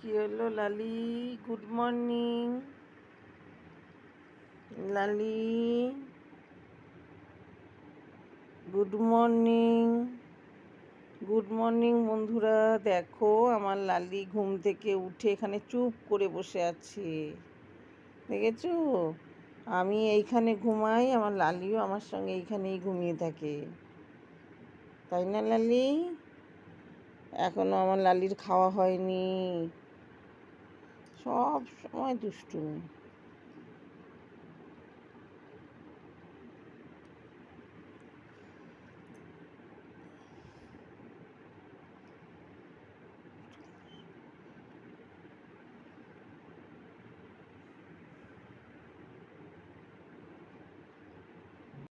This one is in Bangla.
কি হলো লালি? গুড মর্নিং লালি, গুড মর্নিং। গুড মর্নিং বন্ধুরা, দেখো আমার লালি ঘুম থেকে উঠে এখানে চুপ করে বসে আছে, দেখেছো? আমি এইখানে ঘুমাই, আমার লালিও আমার সঙ্গে এইখানেই ঘুমিয়ে থাকে, তাই না লালি? এখনো আমার লালির খাওয়া হয়নি, সব সময় দুষ্টুমি।